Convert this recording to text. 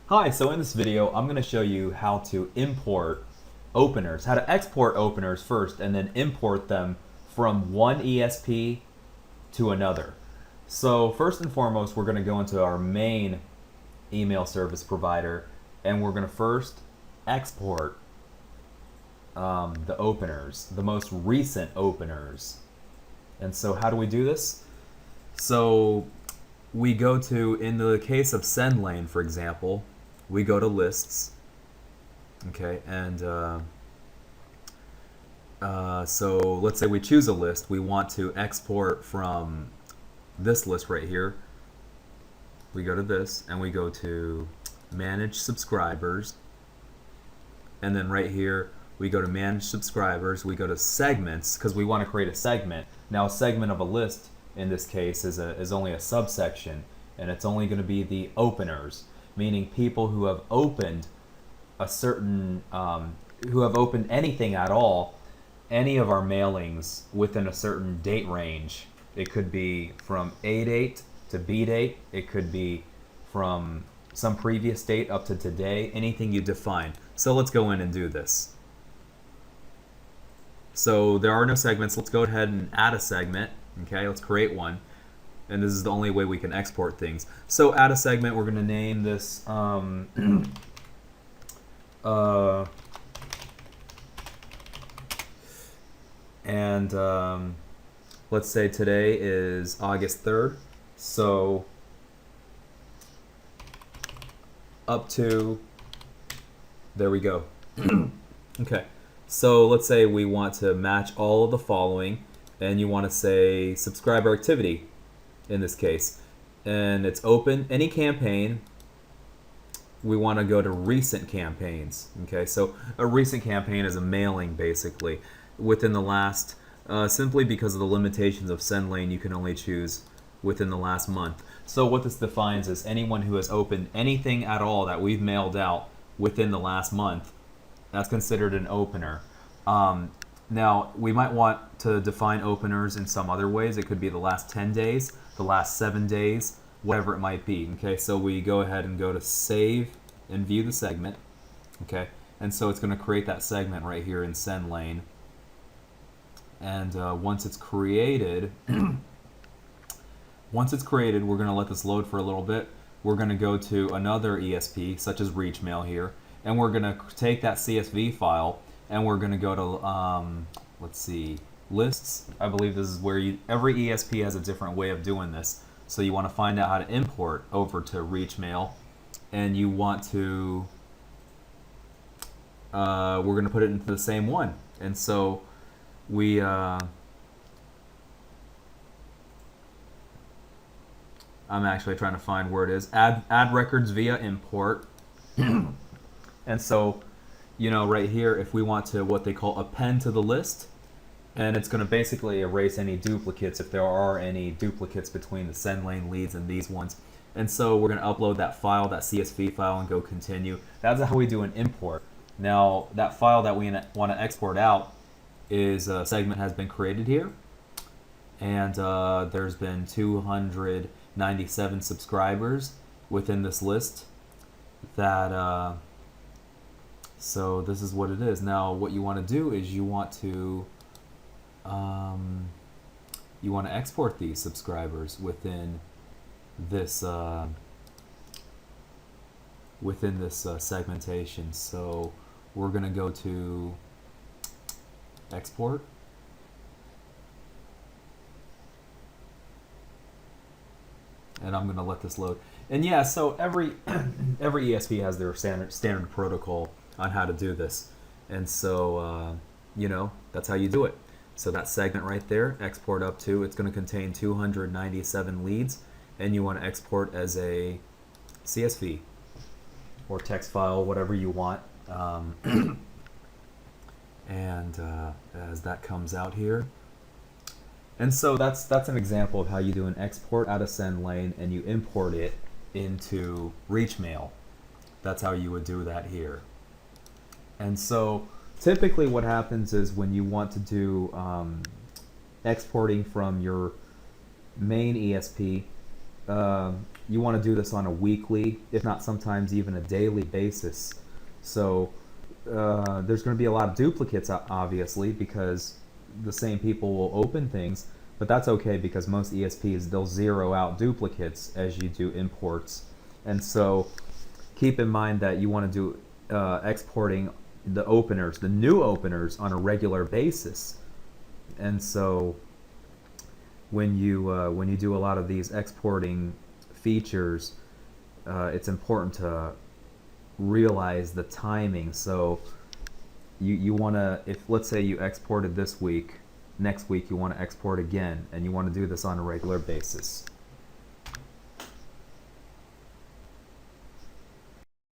Hi, so in this video, I'm going to show you how to import openers, how to export openers first and then import them from one ESP to another. So first and foremost, we're going to go into our main email service provider and we're going to first export the openers, the most recent openers. And so how do we do this? So we go to, in the case of send lane, for example, we go to lists, okay, and so let's say we choose a list. We want to export from this list right here. We go to this and we go to manage subscribers, and then right here we go to manage subscribers. We go to segments because we want to create a segment. Now a segment of a list in this case is only a subsection, and it's only going to be the openers, meaning people who have opened a certain who have opened anything at all, any of our mailings within a certain date range. It could be from A date to B date. It could be from some previous date up to today, anything you define. So let's go in and do this. So there are no segments. Let's go ahead and add a segment. Okay, let's create one. And this is the only way we can export things. So add a segment. We're going to name this let's say today is August 3rd. So up to, there we go. Okay, so let's say we want to match all of the following, and you want to say subscriber activity in this case, and it's open any campaign. We want to go to recent campaigns. Okay, so a recent campaign is a mailing basically within the last, simply because of the limitations of send lane, you can only choose within the last month. So what this defines is anyone who has opened anything at all that we've mailed out within the last month, that's considered an opener. Now, we might want to define openers in some other ways. It could be the last 10 days, the last 7 days, whatever it might be. Okay, so we go ahead and go to save and view the segment. Okay, and so it's going to create that segment right here in send lane. And once it's created, we're going to let this load for a little bit. We're going to go to another ESP, such as reach mail here, and we're going to take that CSV file and we're going to go to, let's see, lists. I believe this is where every ESP has a different way of doing this. So you want to find out how to import over to reach mail, and you want to, we're going to put it into the same one. And so we, I'm actually trying to find where it is. Add records via import. And so, you know, right here, if we want to what they call append to the list, and it's going to basically erase any duplicates if there are any duplicates between the send lane leads and these ones. And so we're going to upload that file, that CSV file, and go continue. That's how we do an import. Now, that file that we want to export out is a segment has been created here, and there's been 297 subscribers within this list. That so this is what it is. Now, what you want to do is you want to export these subscribers within this segmentation. So we're going to go to export, and I'm going to let this load. And yeah, so every ESP has their standard protocol on how to do this, and so you know, that's how you do it. So that segment right there, export up to, it's going to contain 297 leads, and you want to export as a CSV or text file, whatever you want. And as that comes out here, and so that's an example of how you do an export out of send lane and you import it into reach mail. That's how you would do that here. And so typically what happens is when you want to do exporting from your main ESP, you want to do this on a weekly, if not sometimes even a daily basis. So there's going to be a lot of duplicates, obviously, because the same people will open things, but that's okay because most ESPs, they'll zero out duplicates as you do imports. And so keep in mind that you want to do exporting the openers, the new openers, on a regular basis. And so when you do a lot of these exporting features, it's important to realize the timing. So you want to, if let's say you exported this week, next week you want to export again, and you want to do this on a regular basis.